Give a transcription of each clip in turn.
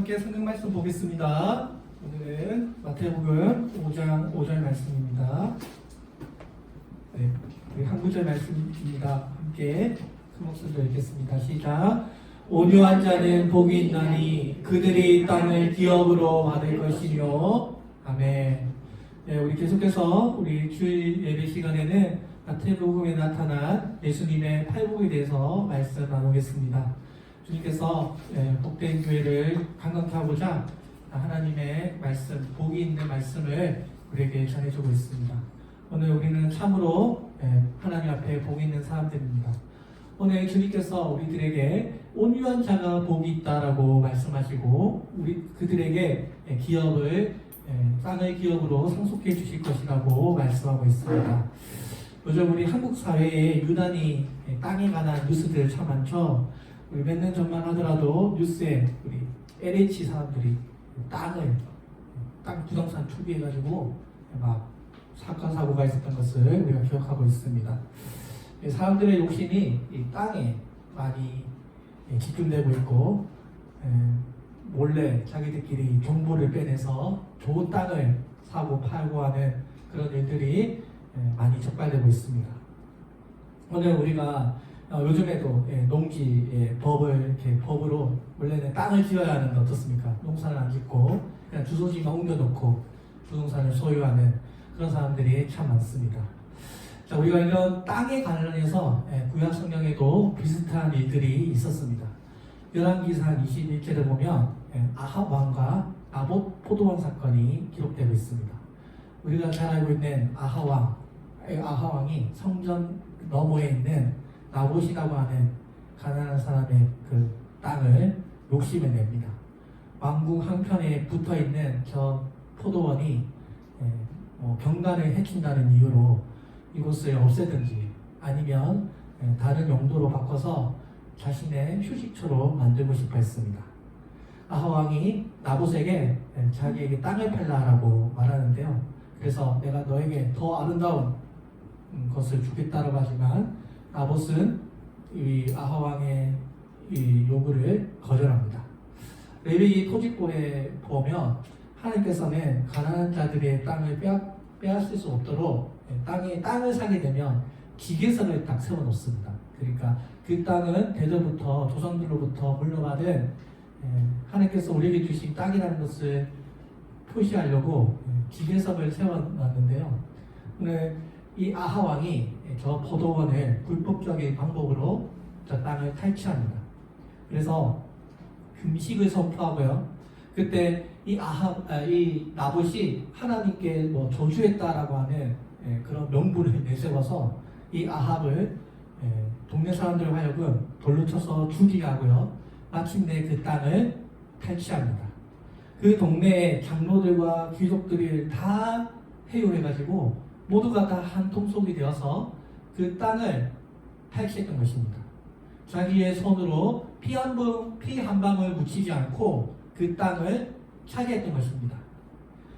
함께 성경 말씀 보겠습니다. 오늘은 마태복음 5장 5절 말씀입니다. 네, 한 구절 말씀입니다. 함께 큰 목소리로 읽겠습니다. 시작. 온유한 자는 복이 있나니 그들이 땅을 기업으로 받을 것이며. 아멘. 네, 우리 계속해서 우리 주일 예배 시간에는 마태복음에 나타난 예수님의 팔복에 대해서 말씀 나누겠습니다. 주님께서 복된 교회를 강건케 하고자 하나님의 말씀, 복이 있는 말씀을 우리에게 전해주고 있습니다. 오늘 우리는 참으로 하나님 앞에 복이 있는 사람들입니다. 오늘 주님께서 우리들에게 온유한 자가 복이 있다라고 말씀하시고 그들에게 기업을 땅을 기업으로 상속해 주실 것이라고 말씀하고 있습니다. 요즘 우리 한국 사회에 유난히 땅에 관한 뉴스들 참 많죠. 우리 몇 년 전만 하더라도 뉴스에 우리 LH 사람들이 땅 부동산 투기해가지고 막 사건 사고가 있었던 것을 우리가 기억하고 있습니다. 사람들의 욕심이 이 땅에 많이 집중되고 있고 몰래 자기들끼리 정보를 빼내서 좋은 땅을 사고 팔고 하는 그런 일들이 많이 적발되고 있습니다. 오늘 우리가 요즘에도 농지 법을 이렇게 법으로 원래는 땅을 지어야 하는데 어떻습니까? 농사를 안 짓고 그냥 주소지만 옮겨놓고 부동산을 소유하는 그런 사람들이 참 많습니다. 자, 우리가 이런 땅에 관련해서 구약 성경에도 비슷한 일들이 있었습니다. 열왕기상 21절을 보면 아합 왕과 나봇 포도원 사건이 기록되고 있습니다. 우리가 잘 알고 있는 아합 왕이 성전 너머에 있는 나봇이라고 하는 가난한 사람의 그 땅을 욕심을 냅니다. 왕궁 한편에 붙어 있는 저 포도원이 경관을 해친다는 이유로 이곳을 없애든지 아니면 다른 용도로 바꿔서 자신의 휴식처로 만들고 싶어 했습니다. 아합 왕이 나봇에게 자기에게 땅을 팔라라고 말하는데요. 그래서 내가 너에게 더 아름다운 것을 주겠다라고 하지만 나봇은 이 아합 왕의 이 요구를 거절합니다. 레위기 토지보에 보면 하나님께서는 가난한 자들의 땅을 빼앗을 수 없도록 땅을 사게 되면 기계석을 딱 세워놓습니다. 그러니까 그 땅은 대저부터 조상들로부터 물려받은 하나님께서 우리에게 주신 땅이라는 것을 표시하려고 기계석을 세워놨는데요. 오늘 이 아합 왕이 저 포도원을 불법적인 방법으로 저 땅을 탈취합니다. 그래서 금식을 선포하고요. 그때 이 나봇이 하나님께 저주했다라고 하는 그런 명분을 내세워서 이 아합을 동네 사람들 하여금 돌로 쳐서 죽이게 하고요. 마침내 그 땅을 탈취합니다. 그 동네의 장로들과 귀족들이 다 회유해가지고 모두가 다 한 통속이 되어서 그 땅을 탈취했던 것입니다. 자기의 손으로 피 한 방울 묻히지 않고 그 땅을 차지했던 것입니다.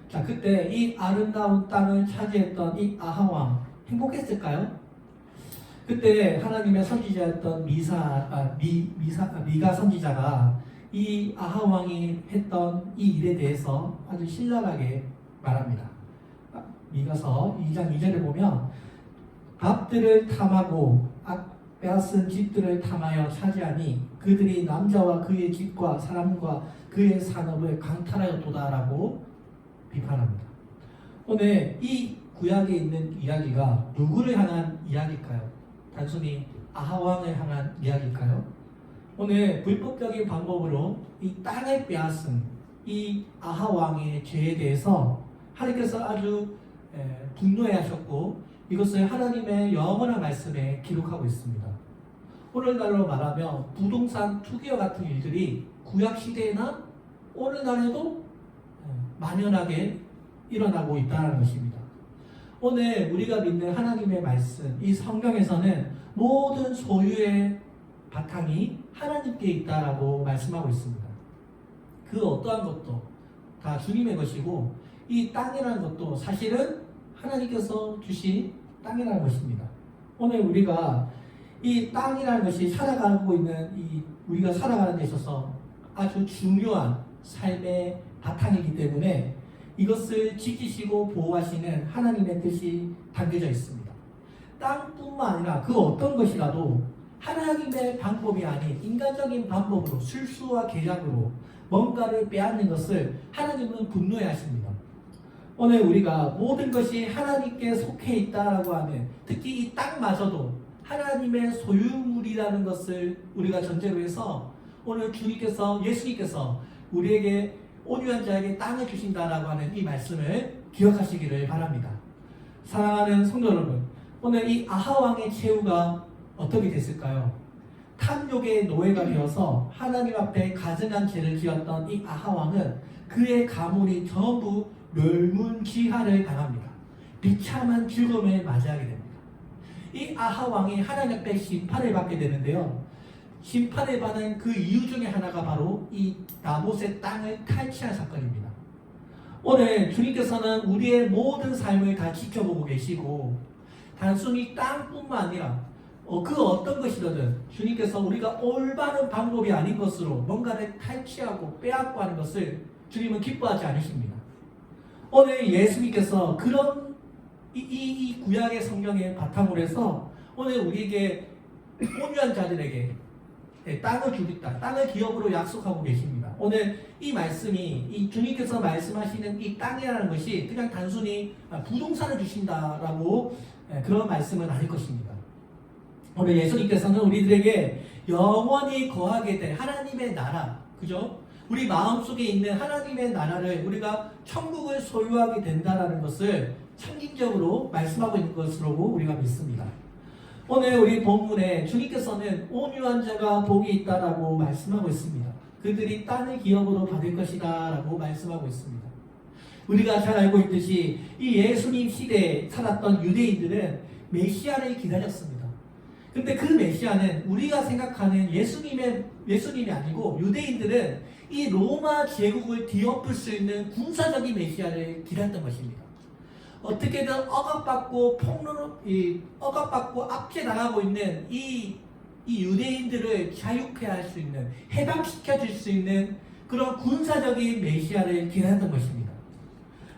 자, 그때 이 아름다운 땅을 차지했던 이 아합 왕 행복했을까요? 그때 하나님의 선지자였던 미가 선지자가 이 아합 왕이 했던 이 일에 대해서 아주 신랄하게 말합니다. 미가서 2장 2절을 보면 밥들을 탐하고 빼앗은 집들을 탐하여 차지하니 그들이 남자와 그의 집과 사람과 그의 산업을 강탈하여 도다라고 비판합니다. 오늘 이 구약에 있는 이야기가 누구를 향한 이야기일까요? 단순히 아합 왕을 향한 이야기일까요? 오늘 불법적인 방법으로 이 땅을 빼앗은 이 아합 왕의 죄에 대해서 하나님께서 아주 분노해하셨고 이것을 하나님의 영원한 말씀에 기록하고 있습니다. 오늘날로 말하면 부동산 투기와 같은 일들이 구약 시대에나 오늘날에도 만연하게 일어나고 있다는 것입니다. 오늘 우리가 믿는 하나님의 말씀, 이 성경에서는 모든 소유의 바탕이 하나님께 있다라고 말씀하고 있습니다. 그 어떠한 것도 다 주님의 것이고 이 땅이라는 것도 사실은 하나님께서 주신 땅이라는 것입니다. 오늘 우리가 이 땅이라는 것이 살아가고 있는 우리가 살아가는 데 있어서 아주 중요한 삶의 바탕이기 때문에 이것을 지키시고 보호하시는 하나님의 뜻이 담겨져 있습니다. 땅뿐만 아니라 그 어떤 것이라도 하나님의 방법이 아닌 인간적인 방법으로 술수와 계략으로 뭔가를 빼앗는 것을 하나님은 분노해 하십니다. 오늘 우리가 모든 것이 하나님께 속해 있다라고 하는, 특히 이 땅마저도 하나님의 소유물이라는 것을 우리가 전제로 해서 오늘 예수님께서 우리에게 온유한 자에게 땅을 주신다라고 하는 이 말씀을 기억하시기를 바랍니다. 사랑하는 성도 여러분, 오늘 이 아하왕의 최후가 어떻게 됐을까요? 탐욕의 노예가 되어서 하나님 앞에 가증한 죄를 지었던 이 아하왕은 그의 가문이 전부 멸문지하를 당합니다. 비참한 죽음을 맞이하게 됩니다. 이 아하왕이 하나님 앞에 심판을 받게 되는데요. 심판을 받은 그 이유 중에 하나가 바로 이 나봇의 땅을 탈취한 사건입니다. 오늘 주님께서는 우리의 모든 삶을 다 지켜보고 계시고, 단순히 땅뿐만 아니라 그 어떤 것이든 주님께서 우리가 올바른 방법이 아닌 것으로 뭔가를 탈취하고 빼앗고 하는 것을 주님은 기뻐하지 않으십니다. 오늘 예수님께서 그런 이 구약의 성경의 바탕으로 해서 오늘 우리에게 온유한 자들에게 땅을 주겠다, 땅을 기업으로 약속하고 계십니다. 오늘 이 말씀이, 이 주님께서 말씀하시는 이 땅이라는 것이 그냥 단순히 부동산을 주신다라고 그런 말씀은 아닐 것입니다. 오늘 예수님께서는 우리들에게 영원히 거하게 될 하나님의 나라, 그죠? 우리 마음속에 있는 하나님의 나라를, 우리가 천국을 소유하게 된다라는 것을 상징적으로 말씀하고 있는 것으로 우리가 믿습니다. 오늘 우리 본문에 주님께서는 온유한 자가 복이 있다라고 말씀하고 있습니다. 그들이 땅을 기업으로 받을 것이다 라고 말씀하고 있습니다. 우리가 잘 알고 있듯이 이 예수님 시대에 살았던 유대인들은 메시아를 기다렸습니다. 근데 그 메시아는 우리가 생각하는 예수님이 아니고, 유대인들은 이 로마 제국을 뒤엎을 수 있는 군사적인 메시아를 기다렸던 것입니다. 어떻게든 억압받고 압제당하고 있는 이 유대인들을 자유케 할 수 있는, 해방시켜 줄 수 있는 그런 군사적인 메시아를 기다렸던 것입니다.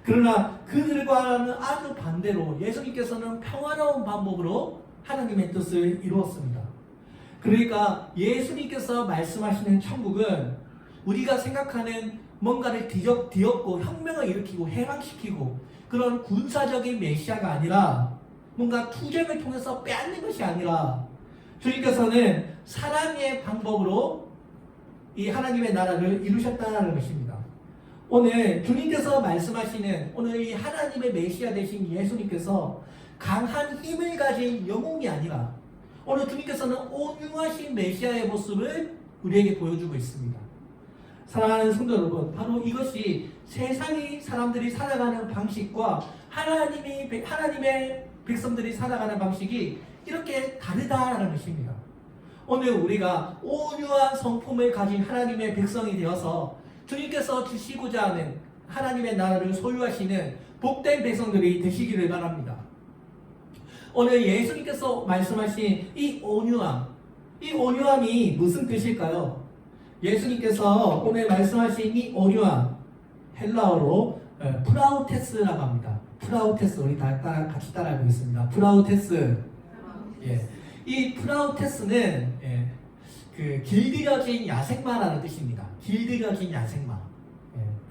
그러나 그들과는 아주 반대로 예수님께서는 평화로운 방법으로 하나님의 뜻을 이루었습니다. 그러니까 예수님께서 말씀하시는 천국은 우리가 생각하는 뭔가를 뒤엎고 혁명을 일으키고 해방시키고 그런 군사적인 메시아가 아니라, 뭔가 투쟁을 통해서 빼앗는 것이 아니라, 주님께서는 사랑의 방법으로 이 하나님의 나라를 이루셨다는 것입니다. 오늘 주님께서 말씀하시는, 오늘 이 하나님의 메시아 되신 예수님께서 강한 힘을 가진 영웅이 아니라, 오늘 주님께서는 온유하신 메시아의 모습을 우리에게 보여주고 있습니다. 사랑하는 성도 여러분, 바로 이것이 세상의 사람들이 살아가는 방식과 하나님의 백성들이 살아가는 방식이 이렇게 다르다라는 것입니다. 오늘 우리가 온유한 성품을 가진 하나님의 백성이 되어서 주님께서 주시고자 하는 하나님의 나라를 소유하시는 복된 백성들이 되시기를 바랍니다. 오늘 예수님께서 말씀하신 이 온유함이 무슨 뜻일까요? 예수님께서 오늘 말씀하신 이 온유함, 헬라어로 프라우테스라고 합니다. 프라우테스, 우리 같이 따라해보겠습니다. 프라우테스. 예. 이 프라우테스는 그 길들여진 야생마라는 뜻입니다. 길들여진 야생마.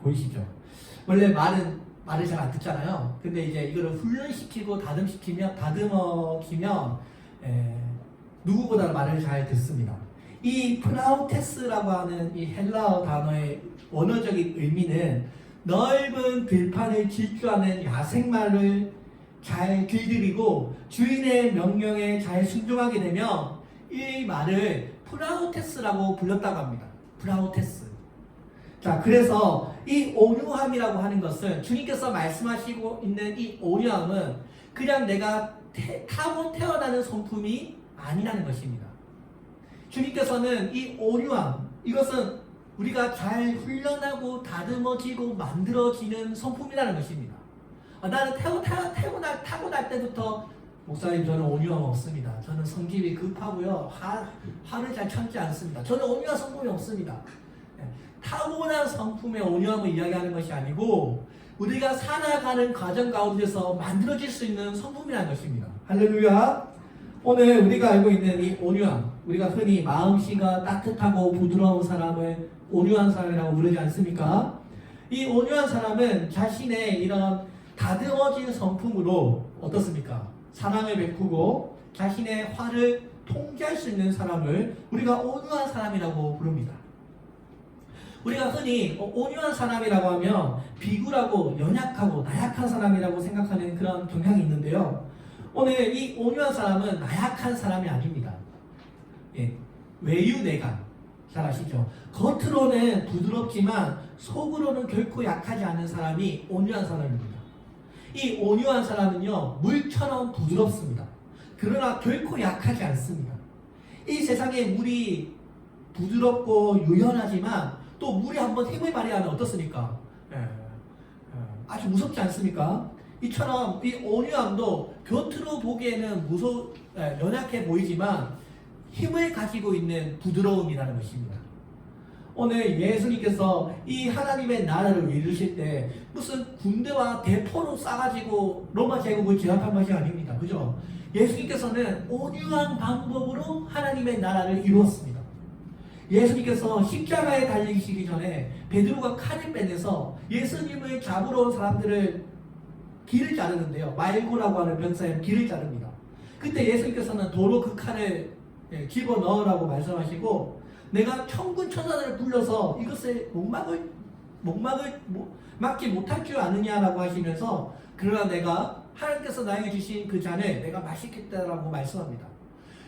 보이시죠? 원래 말을 잘 안 듣잖아요. 근데 이제 이거를 훈련시키고 다듬어지면 누구보다 말을 잘 듣습니다. 이 프라우테스라고 하는 이 헬라어 단어의 원어적인 의미는 넓은 들판을 질주하는 야생마를 잘 길들이고 주인의 명령에 잘 순종하게 되면 이 말을 프라우테스라고 불렀다고 합니다. 프라우테스. 자, 그래서 이 온유함이라고 하는 것은, 주님께서 말씀하시고 있는 이 온유함은 그냥 내가 타고 태어나는 성품이 아니라는 것입니다. 주님께서는 이 온유함, 이것은 우리가 잘 훈련하고 다듬어지고 만들어지는 성품이라는 것입니다. 나는 타고날 때부터, 목사님 저는 온유함 없습니다. 저는 성질이 급하고요. 화를 잘 참지 않습니다. 저는 온유한 성품이 없습니다. 타고난 성품의 온유함을 이야기하는 것이 아니고 우리가 살아가는 과정 가운데서 만들어질 수 있는 성품이라는 것입니다. 할렐루야. 오늘 우리가 알고 있는 이 온유함, 우리가 흔히 마음씨가 따뜻하고 부드러운 사람을 온유한 사람이라고 부르지 않습니까? 이 온유한 사람은 자신의 이런 다듬어진 성품으로 어떻습니까? 사랑을 베푸고 자신의 화를 통제할 수 있는 사람을 우리가 온유한 사람이라고 부릅니다. 우리가 흔히 온유한 사람이라고 하면 비굴하고 연약하고 나약한 사람이라고 생각하는 그런 경향이 있는데요. 오늘 이 온유한 사람은 나약한 사람이 아닙니다. 외유내강 잘 아시죠? 겉으로는 부드럽지만 속으로는 결코 약하지 않은 사람이 온유한 사람입니다. 이 온유한 사람은요, 물처럼 부드럽습니다. 그러나 결코 약하지 않습니다. 이 세상에 물이 부드럽고 유연하지만 또 물이 한번 힘을 발휘하면 어떻습니까? 아주 무섭지 않습니까? 이처럼 이 온유함도 겉으로 보기에는 연약해 보이지만 힘을 가지고 있는 부드러움이라는 것입니다. 오늘 예수님께서 이 하나님의 나라를 이루실 때 무슨 군대와 대포로 싸가지고 로마 제국을 제압한 것이 아닙니다. 그죠? 예수님께서는 온유한 방법으로 하나님의 나라를 이루었습니다. 예수님께서 십자가에 달리시기 전에 베드로가 칼을 빼내서 예수님을 잡으러 온 사람들을 길을 자르는데요. 말고라고 하는 병사에 길을 자릅니다. 그때 예수님께서는 도로 그 칼을 집어넣으라고 말씀하시고 내가 천군 천사들을 불러서 이것을 막지 못할 줄 아느냐라고 하시면서 그러나 내가 하나님께서 나에게 주신 그 잔을 내가 마시겠다라고 말씀합니다.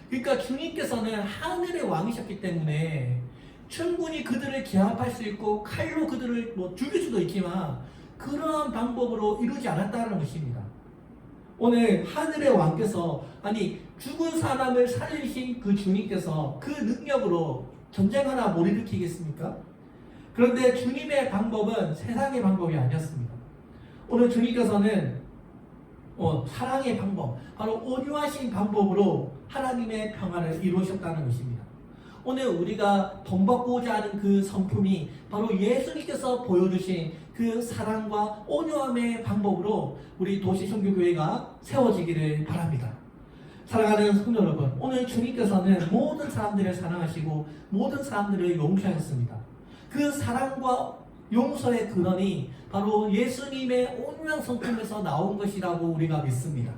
그러니까 주님께서는 하늘의 왕이셨기 때문에 충분히 그들을 제압할 수 있고 칼로 그들을 죽일 수도 있지만 그러한 방법으로 이루지 않았다는 것입니다. 오늘 하늘의 왕께서 죽은 사람을 살리신 그 주님께서 그 능력으로 전쟁 하나 못 일으키겠습니까? 그런데 주님의 방법은 세상의 방법이 아니었습니다. 오늘 주님께서는 사랑의 방법, 바로 온유하신 방법으로 하나님의 평화를 이루셨다는 것입니다. 오늘 우리가 본받고자 하는 그 성품이 바로 예수님께서 보여주신 그 사랑과 온유함의 방법으로 우리 도시성교교회가 세워지기를 바랍니다. 사랑하는 성도 여러분, 오늘 주님께서는 모든 사람들을 사랑하시고 모든 사람들을 용서하셨습니다. 그 사랑과 용서의 근원이 바로 예수님의 온유한 성품에서 나온 것이라고 우리가 믿습니다.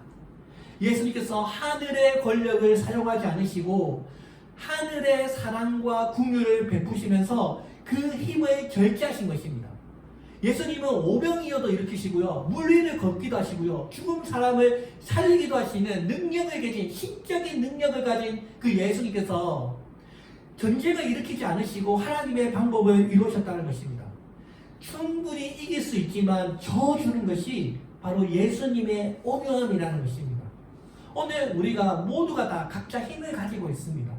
예수님께서 하늘의 권력을 사용하지 않으시고 하늘의 사랑과 긍휼을 베푸시면서 그 힘을 절제하신 것입니다. 예수님은 오병이어도 일으키시고요, 물 위를 걷기도 하시고요, 죽은 사람을 살리기도 하시는 능력을 가진, 신적인 능력을 가진 그 예수님께서 전쟁을 일으키지 않으시고 하나님의 방법을 이루셨다는 것입니다. 충분히 이길 수 있지만 져주는 것이 바로 예수님의 온유함이라는 것입니다. 오늘 우리가 모두가 다 각자 힘을 가지고 있습니다.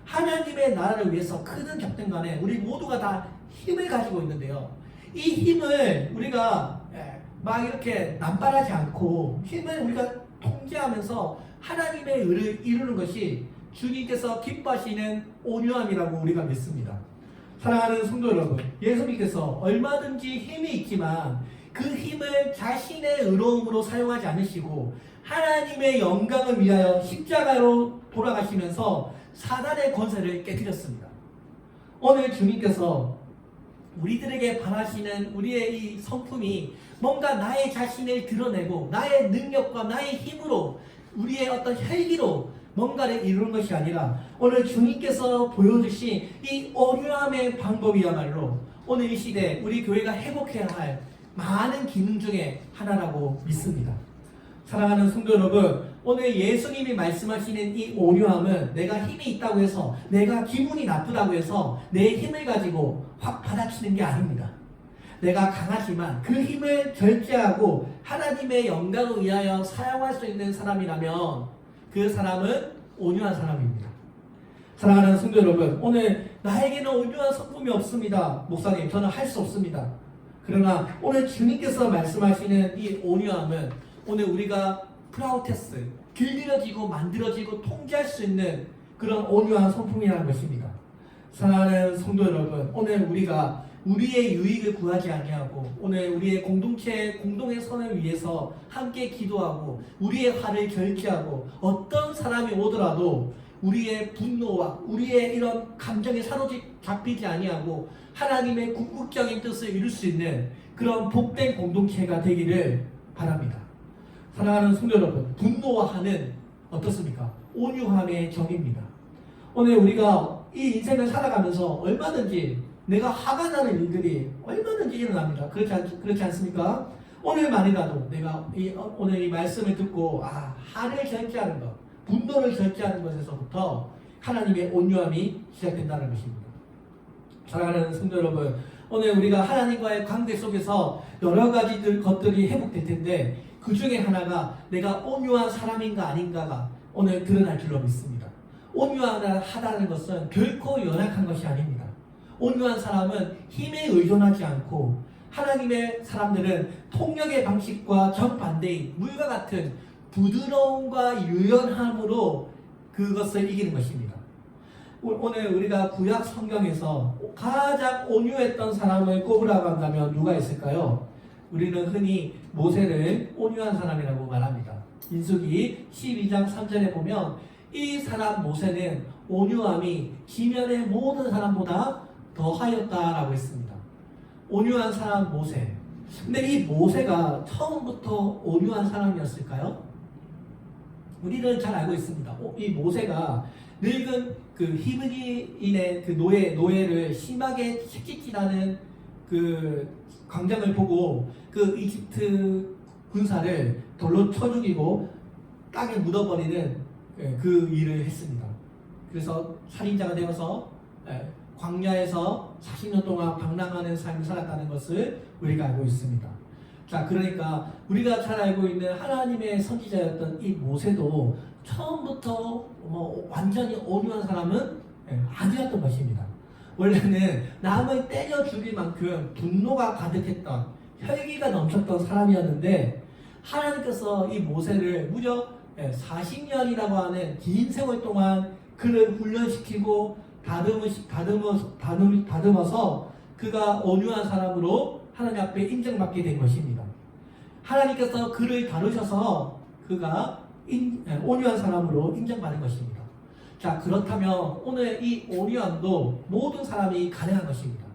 하나님의 나라를 위해서 크든 작든 간에 우리 모두가 다 힘을 가지고 있는데요, 이 힘을 우리가 막 이렇게 남발하지 않고 힘을 우리가 통제하면서 하나님의 의를 이루는 것이 주님께서 기뻐하시는 온유함이라고 우리가 믿습니다. 사랑하는 성도 여러분, 예수님께서 얼마든지 힘이 있지만 그 힘을 자신의 의로움으로 사용하지 않으시고 하나님의 영광을 위하여 십자가로 돌아가시면서 사단의 권세를 깨뜨렸습니다. 오늘 주님께서 우리들에게 바라시는 우리의 이 성품이 뭔가 나의 자신을 드러내고 나의 능력과 나의 힘으로 우리의 어떤 혈기로 뭔가를 이루는 것이 아니라 오늘 주님께서 보여주신 이 온유함의 방법이야말로 오늘 이 시대 우리 교회가 회복해야 할 많은 기능 중에 하나라고 믿습니다. 사랑하는 성도 여러분, 오늘 예수님이 말씀하시는 이 온유함은 내가 힘이 있다고 해서, 내가 기분이 나쁘다고 해서 내 힘을 가지고 확 받아치는 게 아닙니다. 내가 강하지만 그 힘을 절제하고 하나님의 영광을 위하여 사용할 수 있는 사람이라면 그 사람은 온유한 사람입니다. 사랑하는 성도 여러분, 오늘 나에게는 온유한 성품이 없습니다. 목사님, 저는 할 수 없습니다. 그러나 오늘 주님께서 말씀하시는 이 온유함은 오늘 우리가 프라우테스, 길들여지고 만들어지고 통제할 수 있는 그런 온유한 성품이라는 것입니다. 사랑하는 성도 여러분, 오늘 우리가 우리의 유익을 구하지 아니하고 오늘 우리의 공동의 선을 위해서 함께 기도하고 우리의 화를 결제하고 어떤 사람이 오더라도 우리의 분노와 우리의 이런 감정에 사로잡히지 아니하고 하나님의 궁극적인 뜻을 이룰 수 있는 그런 복된 공동체가 되기를 바랍니다. 사랑하는 성도 여러분, 분노와 화는 어떻습니까? 온유함의 정입니다. 오늘 우리가 이 인생을 살아가면서 얼마든지 내가 화가 나는 일들이 얼마든지 일어납니다. 그렇지 않습니까? 오늘만이라도 내가 오늘 이 말씀을 듣고 화를 절제하는 것, 분노를 절제하는 것에서부터 하나님의 온유함이 시작된다는 것입니다. 사랑하는 성도 여러분, 오늘 우리가 하나님과의 관계 속에서 여러 가지 것들이 회복될 텐데 그 중에 하나가 내가 온유한 사람인가 아닌가가 오늘 드러날 줄로 믿습니다. 온유하다는 것은 결코 연약한 것이 아닙니다. 온유한 사람은 힘에 의존하지 않고 하나님의 사람들은 통력의 방식과 정반대인 물과 같은 부드러움과 유연함으로 그것을 이기는 것입니다. 오늘 우리가 구약 성경에서 가장 온유했던 사람을 꼽으라고 한다면 누가 있을까요? 우리는 흔히 모세를 온유한 사람이라고 말합니다. 민수기 12장 3절에 보면 이 사람 모세는 온유함이 지면의 모든 사람보다 더하였다라고 했습니다. 온유한 사람 모세. 근데 이 모세가 처음부터 온유한 사람이었을까요? 우리는 잘 알고 있습니다. 이 모세가 늙은 그 히브리인의 그 노예를 심하게 채찍질하는 그 광장을 보고 그 이집트 군사를 돌로 쳐 죽이고 땅에 묻어버리는 그 일을 했습니다. 그래서 살인자가 되어서 광야에서 40년 동안 방랑하는 삶을 살았다는 것을 우리가 알고 있습니다. 자, 그러니까 우리가 잘 알고 있는 하나님의 선지자였던 이 모세도 처음부터 완전히 온유한 사람은 아니었던 것입니다. 원래는 남을 때려 죽일 만큼 분노가 가득했던 혈기가 넘쳤던 사람이었는데 하나님께서 이 모세를 무려 40년이라고 하는 긴 세월 동안 그를 훈련시키고 다듬어서 그가 온유한 사람으로 하나님 앞에 인정받게 된 것입니다. 하나님께서 그를 다루셔서 그가 온유한 사람으로 인정받은 것입니다. 자, 그렇다면 오늘 이 온유함도 모든 사람이 가능한 것입니다.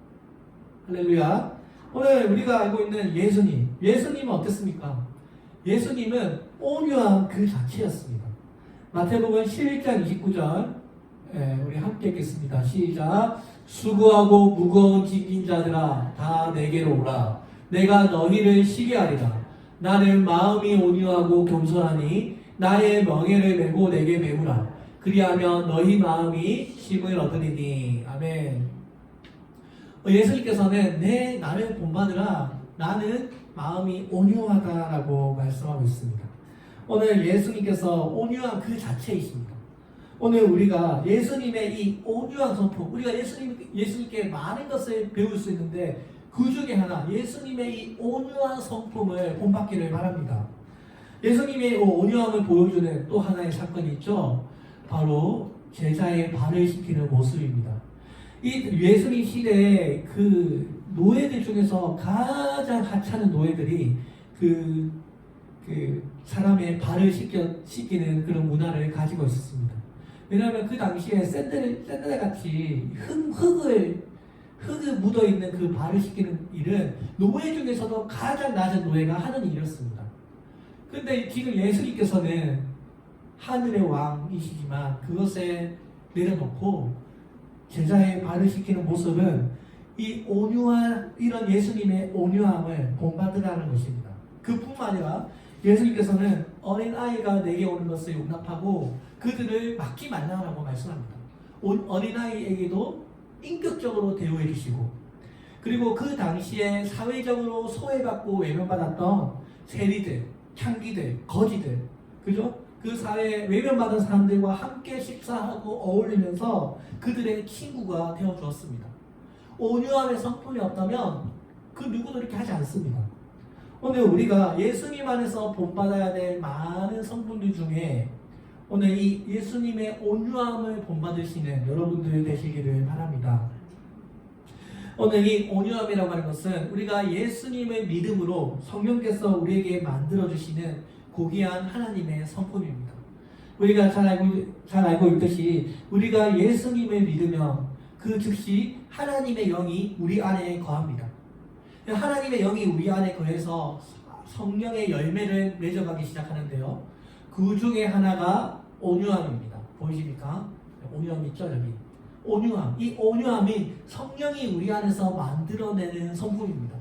할렐루야. 오늘 우리가 알고 있는 예수님은 어땠습니까? 예수님은 온유함 그 자체였습니다. 마태복음 11장 29절 우리 함께 읽겠습니다. 시작. 수고하고 무거운 짐진 자들아 다 내게로 오라. 내가 너희를 쉬게 하리라. 나는 마음이 온유하고 겸손하니 나의 멍에를 메고 내게 배우라. 그리하면 너희 마음이 쉼을 얻으리니. 아멘. 예수님께서는 나를 본받으라. 나는 마음이 온유하다라고 말씀하고 있습니다. 오늘 예수님께서 온유한 그 자체이십니다. 오늘 우리가 예수님의 이 온유한 성품, 우리가 예수님께 많은 것을 배울 수 있는데 그 중에 하나, 예수님의 이 온유한 성품을 본받기를 바랍니다. 예수님의 온유함을 보여주는 또 하나의 사건이 있죠. 바로 제자의 발을 씻기는 모습입니다. 이 예수님 시대에 그 노예들 중에서 가장 하찮은 노예들이 그 사람의 발을 씻기는 그런 문화를 가지고 있었습니다. 왜냐하면 그 당시에 샌들 같이 흙이 묻어있는 그 발을 씻기는 일은 노예 중에서도 가장 낮은 노예가 하는 일이었습니다. 그런데 지금 예수님께서는 하늘의 왕이시지만 그것에 내려놓고 제자의 발을 씻기는 모습은 이 온유한 이런 예수님의 온유함을 본받으라는 것입니다. 그뿐만 아니라 예수님께서는 어린아이가 내게 오는 것을 용납하고 그들을 막지 말라고 말씀합니다. 어린아이에게도 인격적으로 대우해 주시고, 그리고 그 당시에 사회적으로 소외받고 외면받았던 세리들, 창기들, 거지들, 그죠? 그 사회에 외면받은 사람들과 함께 식사하고 어울리면서 그들의 친구가 되어 주었습니다. 온유함의 성품이 없다면 그 누구도 이렇게 하지 않습니다. 오늘 우리가 예수님 안에서 본받아야 될 많은 성품들 중에 오늘 이 예수님의 온유함을 본받으시는 여러분들 되시기를 바랍니다. 오늘 이 온유함이라고 하는 것은 우리가 예수님의 믿음으로 성령께서 우리에게 만들어주시는 고귀한 하나님의 성품입니다. 우리가 잘 알고 있듯이 우리가 예수님을 믿으면 그 즉시 하나님의 영이 우리 안에 거합니다. 하나님의 영이 우리 안에 거해서 성령의 열매를 맺어가기 시작하는데요. 그 중에 하나가 온유함입니다. 보이십니까? 온유함 있죠, 여기. 온유함. 이 온유함이 성령이 우리 안에서 만들어내는 성품입니다.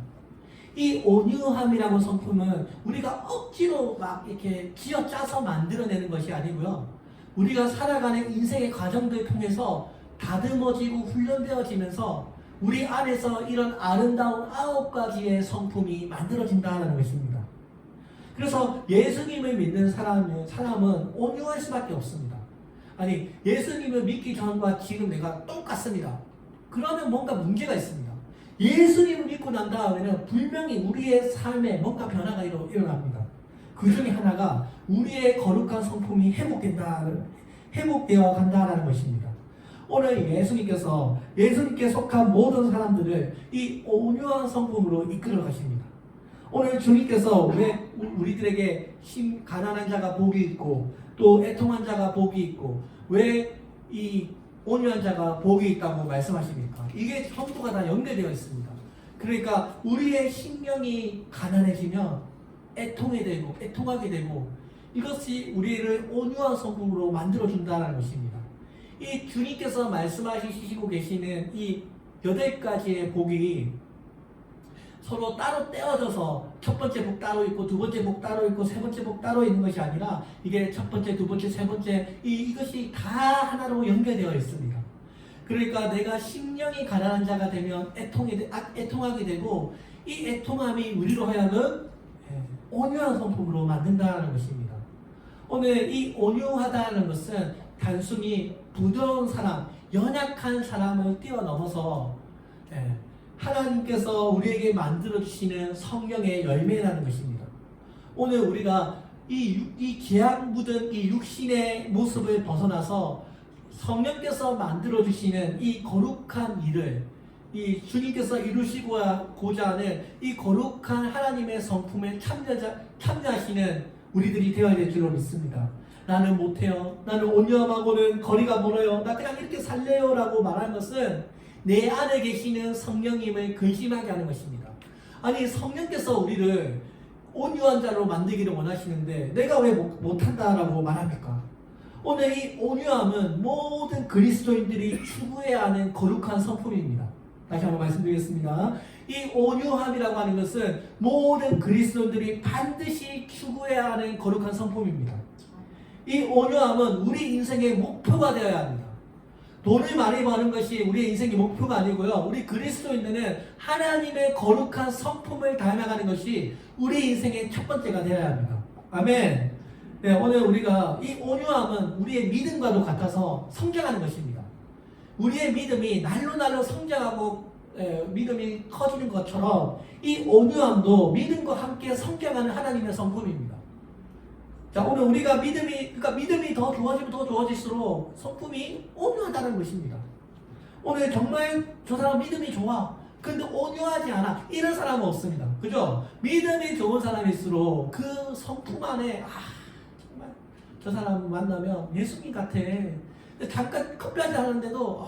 이 온유함이라고 성품은 우리가 억지로 막 이렇게 쥐어짜서 만들어내는 것이 아니고요. 우리가 살아가는 인생의 과정들 통해서 다듬어지고 훈련되어지면서 우리 안에서 이런 아름다운 9가지의 성품이 만들어진다는 것입니다. 그래서 예수님을 믿는 사람은 온유할 수밖에 없습니다. 아니, 예수님을 믿기 전과 지금 내가 똑같습니다. 그러면 뭔가 문제가 있습니다. 예수님을 믿고 난 다음에는 분명히 우리의 삶에 뭔가 변화가 일어납니다. 그 중에 하나가 우리의 거룩한 성품이 회복되어 간다는 것입니다. 오늘 예수님께 속한 모든 사람들을 이 온유한 성품으로 이끌어 가십니다. 오늘 주님께서 왜 우리들에게 가난한 자가 복이 있고 또 애통한 자가 복이 있고 왜 이 온유한 자가 복이 있다고 말씀하십니까? 이게 전부가 다 연결되어 있습니다. 그러니까 우리의 심령이 가난해지면 애통하게 되고 이것이 우리를 온유한 성품으로 만들어준다는 것입니다. 이 주님께서 말씀하시고 계시는 이 8가지의 복이 서로 따로 떼어져서 첫 번째 복 따로 있고 두 번째 복 따로 있고 세 번째 복 따로 있는 것이 아니라 이게 첫 번째, 두 번째, 세 번째 이것이 다 하나로 연결되어 있습니다. 그러니까 내가 심령이 가난한 자가 되면 애통하게 되고 이 애통함이 우리로 하여금 온유한 성품으로 만든다는 것입니다. 오늘 이 온유하다는 것은 단순히 부드러운 사람, 연약한 사람을 뛰어넘어서 하나님께서 우리에게 만들어주시는 성령의 열매라는 것입니다. 오늘 우리가 이 죄악 묻은 이 육신의 모습을 벗어나서 성령께서 만들어주시는 이 거룩한 일을 이 주님께서 이루시고자 하는 이 거룩한 하나님의 성품에 참여하시는 우리들이 되어야 될 줄로 믿습니다. 나는 못해요. 나는 온유함하고는 거리가 멀어요. 나 그냥 이렇게 살래요 라고 말하는 것은 내 안에 계시는 성령님을 근심하게 하는 것입니다. 아니, 성령께서 우리를 온유한 자로 만들기를 원하시는데 내가 왜 못한다라고 말합니까? 오늘 이 온유함은 모든 그리스도인들이 추구해야 하는 거룩한 성품입니다. 다시 한번 말씀드리겠습니다. 이 온유함이라고 하는 것은 모든 그리스도인들이 반드시 추구해야 하는 거룩한 성품입니다. 이 온유함은 우리 인생의 목표가 되어야 합니다. 돈을 많이 버는 것이 우리의 인생의 목표가 아니고요. 우리 그리스도인들은 하나님의 거룩한 성품을 닮아가는 것이 우리 인생의 첫 번째가 되어야 합니다. 아멘. 네, 오늘 우리가 이 온유함은 우리의 믿음과도 같아서 성장하는 것입니다. 우리의 믿음이 날로 성장하고 믿음이 커지는 것처럼 이 온유함도 믿음과 함께 성장하는 하나님의 성품입니다. 자, 오늘 우리가 믿음이 더 좋아지면 더 좋아질수록 성품이 온유하다는 것입니다. 오늘 정말 저 사람 믿음이 좋아. 근데 온유하지 않아. 이런 사람은 없습니다. 그죠? 믿음이 좋은 사람일수록 그 성품 안에 정말 저 사람 만나면 예수님 같아. 잠깐 커피 한잔 하는데도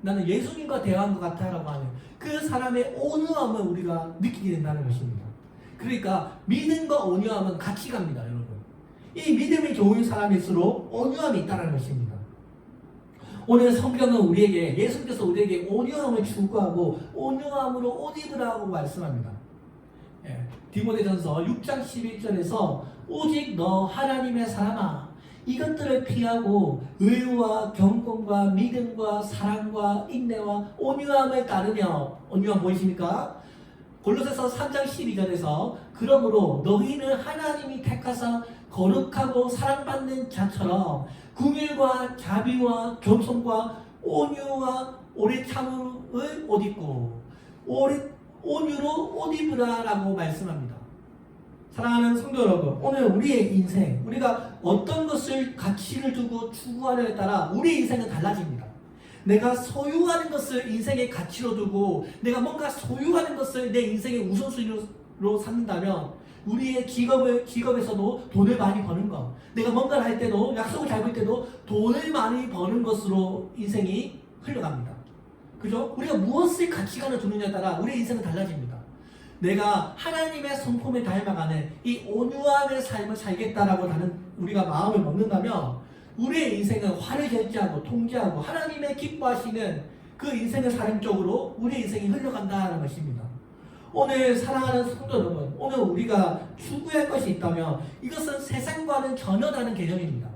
나는 예수님과 대화한 것 같아 라고 하는 그 사람의 온유함을 우리가 느끼게 된다는 것입니다. 그러니까 믿음과 온유함은 같이 갑니다, 여러분. 이 믿음이 좋은 사람일수록 온유함이 있다는 것입니다. 오늘 성경은 예수님께서 우리에게 온유함을 추구하고 온유함으로 옷 입으라고 말씀합니다. 디모데전서 6장 11절에서 오직 너 하나님의 사람아 이것들을 피하고 의와 경건과 믿음과 사랑과 인내와 온유함을 따르며 온유함 보이십니까? 골로새서 3장 12절에서 그러므로 너희는 하나님이 택하사 거룩하고 사랑받는 자처럼 긍휼과 자비와 겸손과 온유와 오래 참음을 옷 입고 온유로 옷 입으라 라고 말씀합니다. 사랑하는 성도 여러분, 오늘 우리의 인생, 우리가 어떤 것을 가치를 두고 추구하느냐에 따라 우리의 인생은 달라집니다. 내가 소유하는 것을 인생의 가치로 두고 내가 뭔가 소유하는 것을 내 인생의 우선순위로 삼는다면 우리의 직업에서도 돈을 많이 버는 것, 내가 뭔가를 할 때도 약속을 잡을 때도 돈을 많이 버는 것으로 인생이 흘러갑니다. 그죠? 우리가 무엇을 가치관을 두느냐에 따라 우리의 인생은 달라집니다. 내가 하나님의 성품에 닮아가는 이 온유함의 삶을 살겠다라고 하는 우리가 마음을 먹는다면 우리의 인생은 화를 결제하고 통제하고 하나님의 기뻐하시는 그 인생을 사는 쪽으로 우리의 인생이 흘러간다는 것입니다. 오늘 사랑하는 성도 여러분, 오늘 우리가 추구할 것이 있다면 이것은 세상과는 전혀 다른 개념입니다.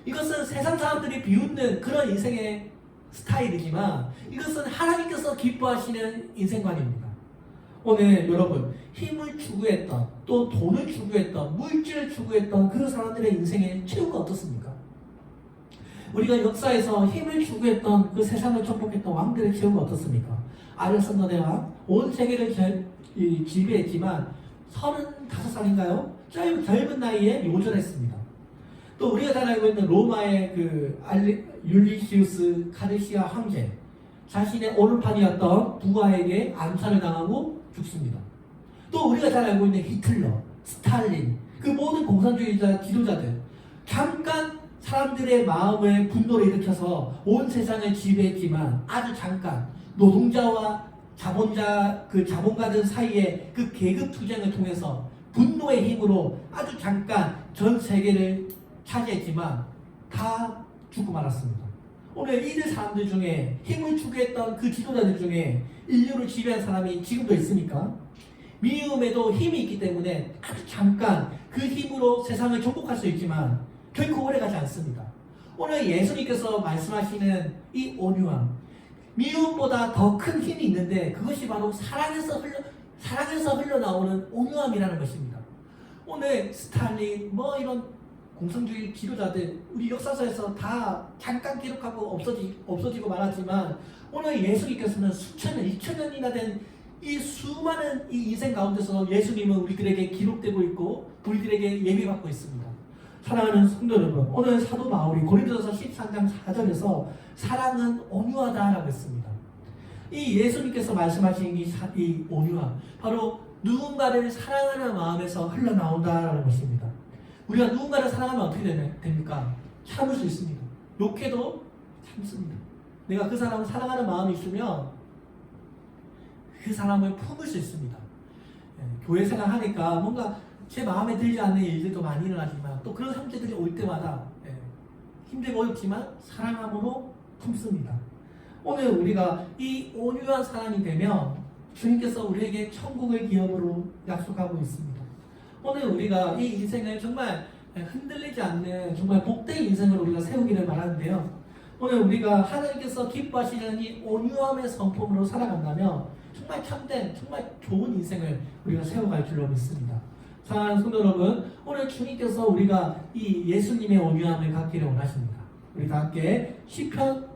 이것은 세상 사람들이 비웃는 그런 인생의 스타일이지만 이것은 하나님께서 기뻐하시는 인생관입니다. 오늘 여러분, 힘을 추구했던, 또 돈을 추구했던, 물질을 추구했던 그 사람들의 인생의 최후가 어떻습니까? 우리가 역사에서 힘을 추구했던 그 세상을 정복했던 왕들의 최후가 어떻습니까? 알렉산더의 왕, 온 세계를 지배했지만 35살인가요? 젊은 나이에 요절했습니다. 또 우리가 잘 알고 있는 로마의 그 율리시우스 카르시아 황제, 자신의 오른팔이었던 부하에게 암살을 당하고 죽습니다. 또 우리가 잘 알고 있는 히틀러, 스탈린, 그 모든 공산주의자 지도자들, 잠깐 사람들의 마음을 분노를 일으켜서 온 세상을 지배했지만 아주 잠깐 노동자와 자본가들 사이의 그 계급 투쟁을 통해서 분노의 힘으로 아주 잠깐 전 세계를 차지했지만 다 죽고 말았습니다. 오늘 이들 사람들 중에 힘을 추구했던 그 지도자들 중에 인류를 지배한 사람이 지금도 있습니까? 미움에도 힘이 있기 때문에 아주 잠깐 그 힘으로 세상을 정복할 수 있지만 결코 오래가지 않습니다. 오늘 예수님께서 말씀하시는 이 온유함, 미움보다 더 큰 힘이 있는데 그것이 바로 사랑에서 흘러나오는 온유함이라는 것입니다. 오늘 스탈린 이런 공산주의 지도자들 우리 역사서에서 다 잠깐 기록하고 없어지고 말았지만 오늘 예수님께서는 수천 년, 2000년이나 된 이 수많은 이 인생 가운데서 예수님은 우리들에게 기록되고 있고 우리들에게 예비받고 있습니다. 사랑하는 성도 여러분, 오늘 사도 바울이 고린도서 13장 4절에서 사랑은 온유하다라고 했습니다. 이 예수님께서 말씀하신 이 온유함, 바로 누군가를 사랑하는 마음에서 흘러나온다라는 것입니다. 우리가 누군가를 사랑하면 어떻게 됩니까? 참을 수 있습니다. 욕해도 참습니다. 내가 그 사람을 사랑하는 마음이 있으면 그 사람을 품을 수 있습니다. 교회 생활하니까 뭔가 제 마음에 들지 않는 일들도 많이 일어나지만 또 그런 형제들이 올 때마다 힘들고 어렵지만 사랑함으로 품습니다. 오늘 우리가 이 온유한 사람이 되면 주님께서 우리에게 천국의 기업으로 약속하고 있습니다. 오늘 우리가 이 인생을 정말 흔들리지 않는 정말 복된 인생으로 우리가 세우기를 바라는데요. 오늘 우리가 하나님께서 기뻐하시는 이 온유함의 성품으로 살아간다면 정말 참된, 정말 좋은 인생을 우리가 세워갈 줄로 믿습니다. 사랑하는 성도 여러분, 오늘 주님께서 우리가 이 예수님의 온유함을 갖기를 원하십니다. 우리 다 함께 시편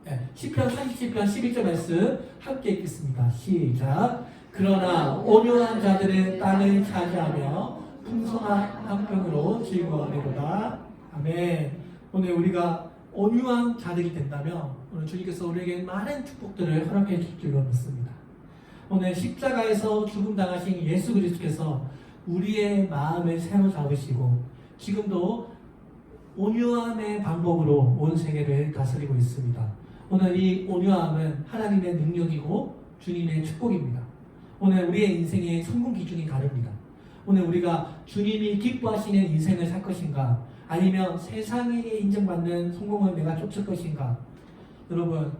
37편 11절 말씀 함께 읽겠습니다. 시작. 그러나 온유한 자들은 땅을 차지하며 풍성한 형편으로 즐거워하리로다. 아멘. 오늘 우리가 온유한 자들이 된다면 오늘 주님께서 우리에게 많은 축복들을 허락해 줄 줄로 믿습니다. 오늘 십자가에서 죽음당하신 예수 그리스도께서 우리의 마음을 새로잡으시고 지금도 온유함의 방법으로 온 세계를 다스리고 있습니다. 오늘 이 온유함은 하나님의 능력이고 주님의 축복입니다. 오늘 우리의 인생의 성공 기준이 다릅니다. 오늘 우리가 주님이 기뻐하시는 인생을 살 것인가, 아니면 세상에게 인정받는 성공을 내가 쫓을 것인가. 여러분,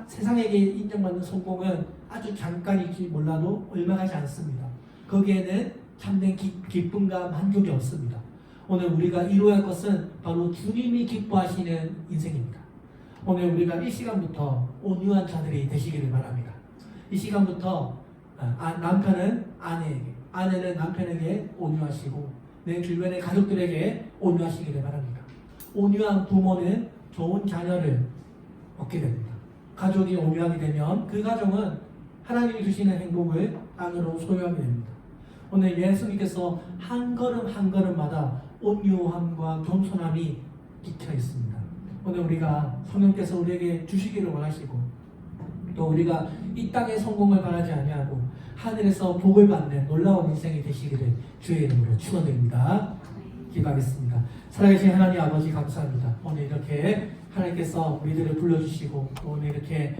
세상에게 인정받는 성공은 아주 잠깐일지 몰라도 얼마 가지 않습니다. 거기에는 참된 기쁨과 만족이 없습니다. 오늘 우리가 이루어야 할 것은 바로 주님이 기뻐하시는 인생입니다. 오늘 우리가 이 시간부터 온유한 자들이 되시기를 바랍니다. 이 시간부터 남편은 아내에게, 아내는 남편에게 온유하시고 내 주변의 가족들에게 온유하시기를 바랍니다. 온유한 부모는 좋은 자녀를 얻게 됩니다. 가족이 온유하게 되면 그 가정은 하나님이 주시는 행복을 땅으로 소유하게 됩니다. 오늘 예수님께서 한 걸음 한 걸음마다 온유함과 겸손함이 찍혀 있습니다. 오늘 우리가 성령께서 우리에게 주시기를 원하시고 또 우리가 이 땅의 성공을 바라지 아니하고 하늘에서 복을 받는 놀라운 인생이 되시기를 주의 이름으로 축원드립니다. 기도하겠습니다. 살아계신 하나님 아버지 감사합니다. 오늘 이렇게 하나님께서 우리들을 불러주시고 오늘 이렇게